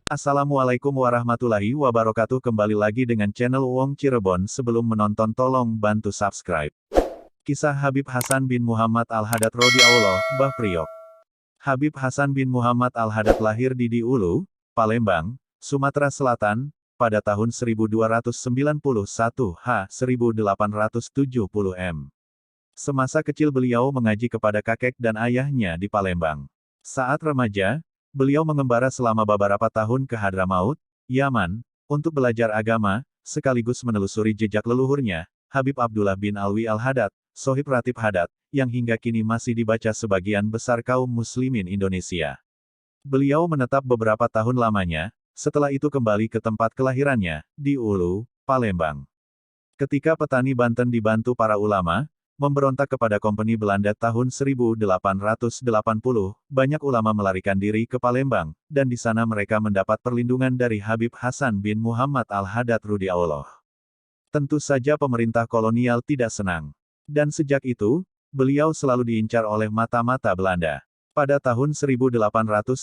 Assalamualaikum warahmatullahi wabarakatuh. Kembali lagi dengan channel Wong Cirebon. Sebelum menonton tolong bantu subscribe. Kisah Habib Hasan bin Muhammad Al-Haddad Rodhiyallahu Bah Priok. Habib Hasan bin Muhammad Al-Haddad lahir di Diulu, Palembang, Sumatera Selatan, pada tahun 1291 1870 m. Semasa kecil beliau mengaji kepada kakek dan ayahnya di Palembang. Saat remaja, beliau mengembara selama beberapa tahun ke Hadramaut, Yaman, untuk belajar agama, sekaligus menelusuri jejak leluhurnya, Habib Abdullah bin Alwi Al-Haddad, Sohib Ratib Haddad, yang hingga kini masih dibaca sebagian besar kaum muslimin Indonesia. Beliau menetap beberapa tahun lamanya, setelah itu kembali ke tempat kelahirannya, di Ulu, Palembang. Ketika petani Banten dibantu para ulama, memberontak kepada Kompeni Belanda tahun 1880, banyak ulama melarikan diri ke Palembang, dan di sana mereka mendapat perlindungan dari Habib Hasan bin Muhammad Al-Haddad Rodhiyallahu. Tentu saja pemerintah kolonial tidak senang. Dan sejak itu, beliau selalu diincar oleh mata-mata Belanda. Pada tahun 1899,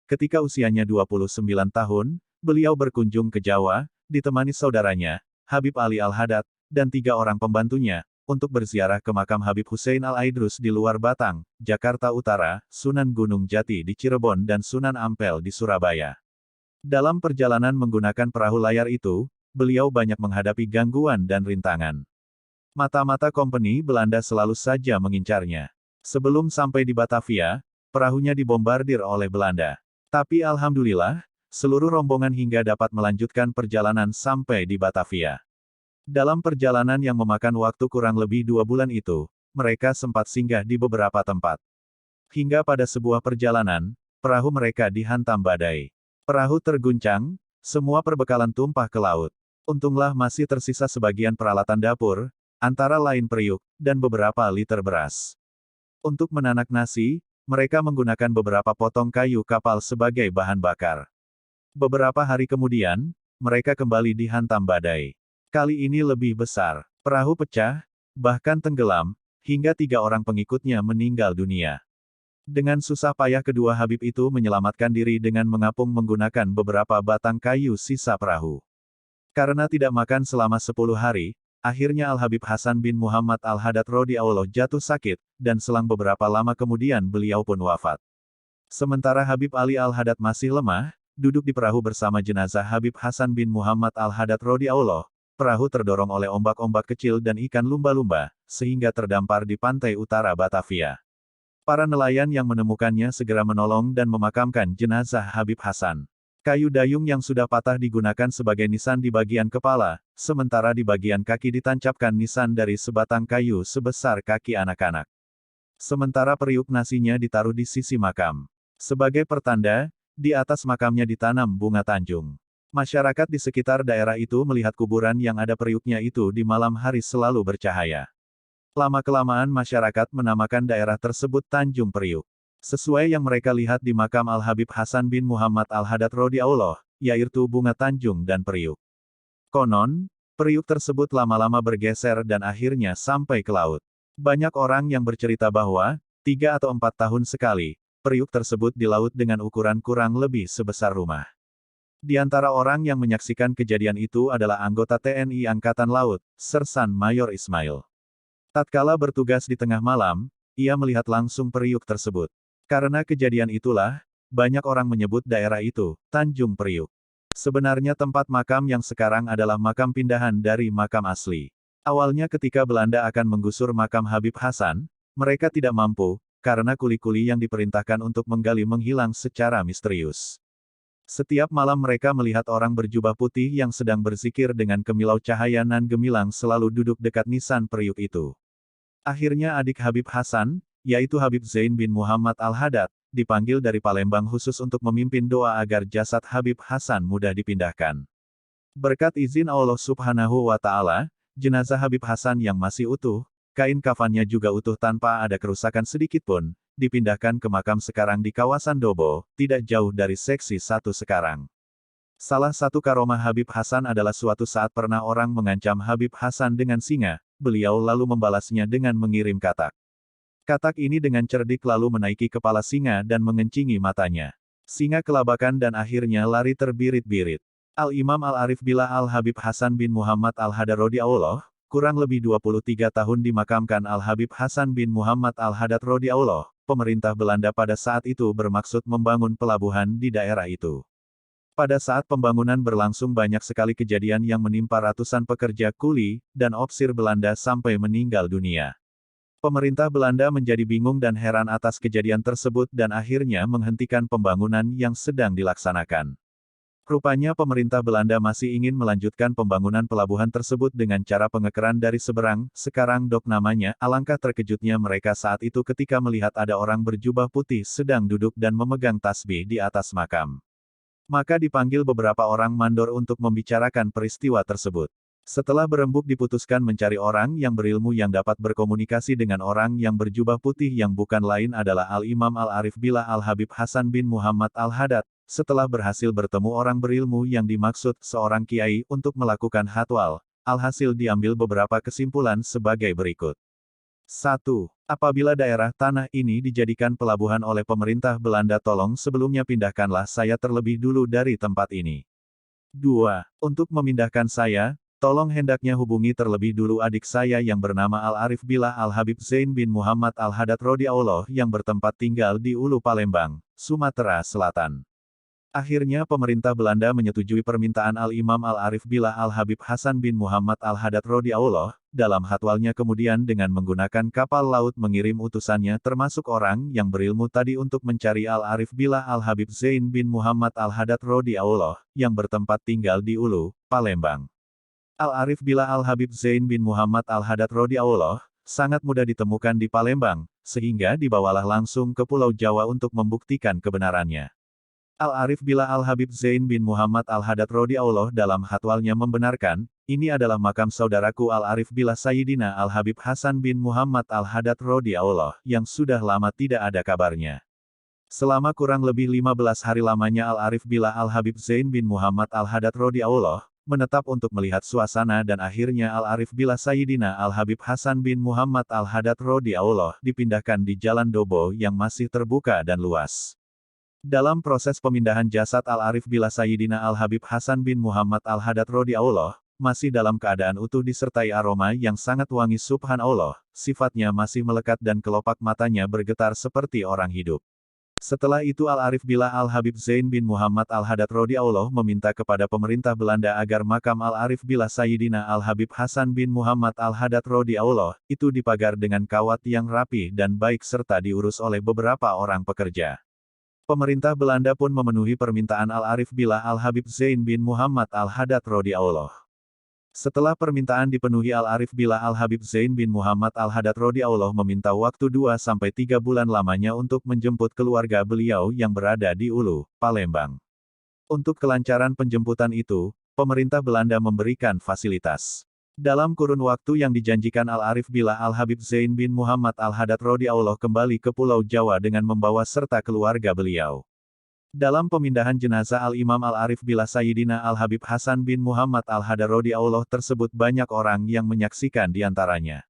ketika usianya 29 tahun, beliau berkunjung ke Jawa, ditemani saudaranya, Habib Ali Al-Haddad, dan 3 orang pembantunya, untuk berziarah ke makam Habib Hussein Al-Aidrus di luar Batang, Jakarta Utara, Sunan Gunung Jati di Cirebon dan Sunan Ampel di Surabaya. Dalam perjalanan menggunakan perahu layar itu, beliau banyak menghadapi gangguan dan rintangan. Mata-mata Kompeni Belanda selalu saja mengincarnya. Sebelum sampai di Batavia, perahunya dibombardir oleh Belanda. Tapi alhamdulillah, seluruh rombongan hingga dapat melanjutkan perjalanan sampai di Batavia. Dalam perjalanan yang memakan waktu kurang lebih 2 bulan itu, mereka sempat singgah di beberapa tempat. Hingga pada sebuah perjalanan, perahu mereka dihantam badai. Perahu terguncang, semua perbekalan tumpah ke laut. Untunglah masih tersisa sebagian peralatan dapur, antara lain periuk, dan beberapa liter beras. Untuk menanak nasi, mereka menggunakan beberapa potong kayu kapal sebagai bahan bakar. Beberapa hari kemudian, mereka kembali dihantam badai. Kali ini lebih besar. Perahu pecah, bahkan tenggelam, hingga 3 orang pengikutnya meninggal dunia. Dengan susah payah kedua Habib itu menyelamatkan diri dengan mengapung menggunakan beberapa batang kayu sisa perahu. Karena tidak makan selama 10 hari, akhirnya Al-Habib Hasan bin Muhammad Al-Haddad Rodhiyallahu jatuh sakit, dan selang beberapa lama kemudian beliau pun wafat. Sementara Habib Ali Al-Haddad masih lemah, duduk di perahu bersama jenazah Habib Hasan bin Muhammad Al-Haddad Rodhiyallahu. Perahu terdorong oleh ombak-ombak kecil dan ikan lumba-lumba, sehingga terdampar di pantai utara Batavia. Para nelayan yang menemukannya segera menolong dan memakamkan jenazah Habib Hasan. Kayu dayung yang sudah patah digunakan sebagai nisan di bagian kepala, sementara di bagian kaki ditancapkan nisan dari sebatang kayu sebesar kaki anak-anak. Sementara periuk nasinya ditaruh di sisi makam. Sebagai pertanda, di atas makamnya ditanam bunga tanjung. Masyarakat di sekitar daerah itu melihat kuburan yang ada periuknya itu di malam hari selalu bercahaya. Lama-kelamaan masyarakat menamakan daerah tersebut Tanjung Priuk. Sesuai yang mereka lihat di makam Al-Habib Hasan bin Muhammad Al-Haddad Rodhiyallahu, yaitu bunga tanjung dan periuk. Konon, periuk tersebut lama-lama bergeser dan akhirnya sampai ke laut. Banyak orang yang bercerita bahwa, 3 atau 4 tahun sekali, periuk tersebut di laut dengan ukuran kurang lebih sebesar rumah. Di antara orang yang menyaksikan kejadian itu adalah anggota TNI Angkatan Laut, Sersan Mayor Ismail. Tatkala bertugas di tengah malam, ia melihat langsung periuk tersebut. Karena kejadian itulah, banyak orang menyebut daerah itu, Tanjung Priuk. Sebenarnya tempat makam yang sekarang adalah makam pindahan dari makam asli. Awalnya ketika Belanda akan menggusur makam Habib Hasan, mereka tidak mampu, karena kuli-kuli yang diperintahkan untuk menggali menghilang secara misterius. Setiap malam mereka melihat orang berjubah putih yang sedang berzikir dengan kemilau cahaya nan gemilang selalu duduk dekat nisan periuk itu. Akhirnya adik Habib Hasan, yaitu Habib Zain bin Muhammad Al-Haddad, dipanggil dari Palembang khusus untuk memimpin doa agar jasad Habib Hasan mudah dipindahkan. Berkat izin Allah Subhanahu wa Ta'ala, jenazah Habib Hasan yang masih utuh, kain kafannya juga utuh tanpa ada kerusakan sedikitpun, dipindahkan ke makam sekarang di kawasan Dobo, tidak jauh dari seksi 1 sekarang. Salah satu karomah Habib Hasan adalah suatu saat pernah orang mengancam Habib Hasan dengan singa, beliau lalu membalasnya dengan mengirim katak. Katak ini dengan cerdik lalu menaiki kepala singa dan mengencingi matanya. Singa kelabakan dan akhirnya lari terbirit-birit. Al-Imam Al-Arif Billah Al-Habib Hasan bin Muhammad Al-Hadar radhiyallahu, kurang lebih 23 tahun dimakamkan Al-Habib Hasan bin Muhammad Al-Hadar radhiyallahu. Pemerintah Belanda pada saat itu bermaksud membangun pelabuhan di daerah itu. Pada saat pembangunan berlangsung banyak sekali kejadian yang menimpa ratusan pekerja kuli dan opsir Belanda sampai meninggal dunia. Pemerintah Belanda menjadi bingung dan heran atas kejadian tersebut dan akhirnya menghentikan pembangunan yang sedang dilaksanakan. Rupanya pemerintah Belanda masih ingin melanjutkan pembangunan pelabuhan tersebut dengan cara pengekeran dari seberang, sekarang dok namanya. Alangkah terkejutnya mereka saat itu ketika melihat ada orang berjubah putih sedang duduk dan memegang tasbih di atas makam. Maka dipanggil beberapa orang mandor untuk membicarakan peristiwa tersebut. Setelah berembuk diputuskan mencari orang yang berilmu yang dapat berkomunikasi dengan orang yang berjubah putih yang bukan lain adalah Al-Imam Al-Arif Billah Al-Habib Hasan bin Muhammad Al-Hadad. Setelah berhasil bertemu orang berilmu yang dimaksud, seorang kiai, untuk melakukan hatwal, alhasil diambil beberapa kesimpulan sebagai berikut. 1. Apabila daerah tanah ini dijadikan pelabuhan oleh pemerintah Belanda, tolong sebelumnya pindahkanlah saya terlebih dulu dari tempat ini. 2. Untuk memindahkan saya, tolong hendaknya hubungi terlebih dulu adik saya yang bernama Al-Arif Billah Al-Habib Zain bin Muhammad Al-Hadad radhiyallahu yang bertempat tinggal di Ulu Palembang, Sumatera Selatan. Akhirnya pemerintah Belanda menyetujui permintaan Al-Imam Al-Arif Billah Al-Habib Hasan bin Muhammad Al-Hadad radhiyallahu. Dalam hatwalnya kemudian dengan menggunakan kapal laut mengirim utusannya termasuk orang yang berilmu tadi untuk mencari Al-Arif Billah Al-Habib Zain bin Muhammad Al-Hadad radhiyallahu yang bertempat tinggal di Ulu, Palembang. Al-Arif Billah Al-Habib Zain bin Muhammad Al-Hadad radhiyallahu sangat mudah ditemukan di Palembang, sehingga dibawalah langsung ke Pulau Jawa untuk membuktikan kebenarannya. Al-Arif Billah Al-Habib Zain bin Muhammad Al-Hadad radhiyallahu dalam hatwalnya membenarkan, ini adalah makam saudaraku Al-Arif Billah Sayyidina Al-Habib Hasan bin Muhammad Al-Hadad radhiyallahu yang sudah lama tidak ada kabarnya. Selama kurang lebih 15 hari lamanya Al-Arif Billah Al-Habib Zain bin Muhammad Al-Hadad radhiyallahu menetap untuk melihat suasana dan akhirnya Al-Arif Billah Sayyidina Al-Habib Hasan bin Muhammad Al-Hadad radhiyallahu dipindahkan di Jalan Dobo yang masih terbuka dan luas. Dalam proses pemindahan jasad Al-Arif Billah Sayyidina Al-Habib Hasan bin Muhammad Al-Hadad radhiyallahu masih dalam keadaan utuh disertai aroma yang sangat wangi subhanallah, sifatnya masih melekat dan kelopak matanya bergetar seperti orang hidup. Setelah itu Al-Arif Billah Al-Habib Zain bin Muhammad Al-Hadad radhiyallahu meminta kepada pemerintah Belanda agar makam Al-Arif Billah Sayyidina Al-Habib Hasan bin Muhammad Al-Hadad radhiyallahu itu dipagar dengan kawat yang rapi dan baik serta diurus oleh beberapa orang pekerja. Pemerintah Belanda pun memenuhi permintaan Al-Arif Billah Al-Habib Zain bin Muhammad Al-Hadad radhiyallahu. Setelah permintaan dipenuhi Al-Arif Billah Al-Habib Zain bin Muhammad Al-Hadad radhiyallahu meminta waktu 2-3 bulan lamanya untuk menjemput keluarga beliau yang berada di Ulu, Palembang. Untuk kelancaran penjemputan itu, pemerintah Belanda memberikan fasilitas. Dalam kurun waktu yang dijanjikan Al-Arif Billah Al-Habib Zain bin Muhammad Al-Hadad radhiyallahu kembali ke Pulau Jawa dengan membawa serta keluarga beliau. Dalam pemindahan jenazah Al-Imam Al-Arif Billah Sayyidina Al-Habib Hasan bin Muhammad Al-Hadad radhiyallahu tersebut banyak orang yang menyaksikan diantaranya.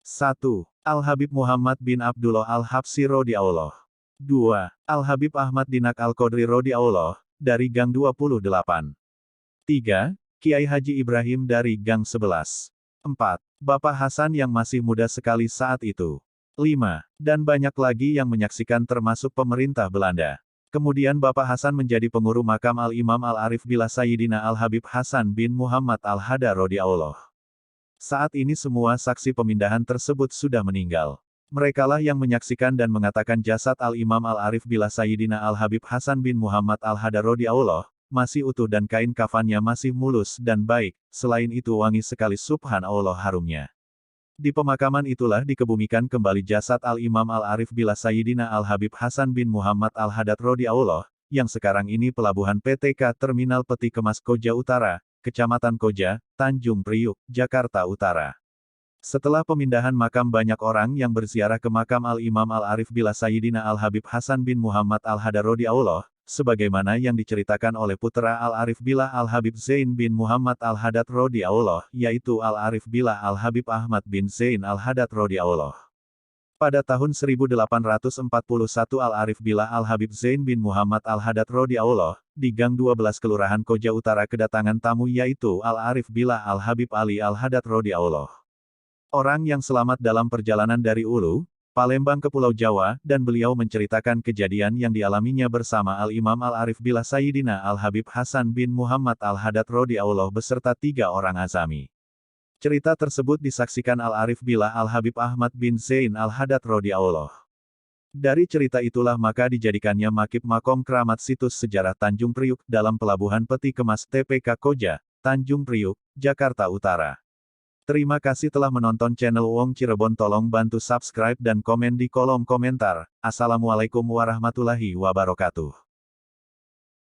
1. Al-Habib Muhammad bin Abdullah Al-Habsyi radhiyallahu. 2. Al-Habib Ahmad Dinak Al-Qadri radhiyallahu dari Gang 28. 3. Kiai Haji Ibrahim dari Gang 11. 4. Bapak Hasan yang masih muda sekali saat itu. 5. Dan banyak lagi yang menyaksikan termasuk pemerintah Belanda. Kemudian Bapak Hasan menjadi penguru makam Al-Imam Al-Arif Billah Sayyidina Al-Habib Hasan bin Muhammad Al-Hadad radhiyallahu. Saat ini semua saksi pemindahan tersebut sudah meninggal. Merekalah yang menyaksikan dan mengatakan jasad Al-Imam Al-Arif Billah Sayyidina Al-Habib Hasan bin Muhammad Al-Hadad radhiyallahu masih utuh dan kain kafannya masih mulus dan baik, selain itu wangi sekali subhanallah harumnya. Di pemakaman itulah dikebumikan kembali jasad Al-Imam Al-Arif Billah Sayyidina Al-Habib Hasan bin Muhammad Al-Hadad radhiyallahu, yang sekarang ini pelabuhan PTK Terminal Peti Kemas Koja Utara, Kecamatan Koja, Tanjung Priuk, Jakarta Utara. Setelah pemindahan makam banyak orang yang berziarah ke makam Al-Imam Al-Arif Billah Sayyidina Al-Habib Hasan bin Muhammad Al-Hadad radhiyallahu, sebagaimana yang diceritakan oleh putra Al-Arif Billah Al-Habib Zain bin Muhammad Al-Hadad radhiyallahu, yaitu Al-Arif Billah Al-Habib Ahmad bin Zain Al-Hadad radhiyallahu. Pada tahun 1841 Al-Arif Billah Al-Habib Zain bin Muhammad Al-Haddad Rodhiallah, di Gang 12 Kelurahan Koja Utara kedatangan tamu yaitu Al-Arif Billah Al-Habib Ali Al-Haddad Rodhiallah. Orang yang selamat dalam perjalanan dari Ulu, Palembang ke Pulau Jawa, dan beliau menceritakan kejadian yang dialaminya bersama Al-Imam Al-Arif Billah Sayyidina Al-Habib Hasan bin Muhammad Al-Haddad Rodhiallah beserta 3 orang azami. Cerita tersebut disaksikan Al-Arif Billah Al-Habib Ahmad bin Zain Al-Haddad Rodhiallah. Dari cerita itulah maka dijadikannya Makib Makom Keramat situs sejarah Tanjung Priuk dalam Pelabuhan Peti Kemas TPK Koja, Tanjung Priuk, Jakarta Utara. Terima kasih telah menonton channel Wong Cirebon. Tolong bantu subscribe dan komen di kolom komentar. Assalamualaikum warahmatullahi wabarakatuh.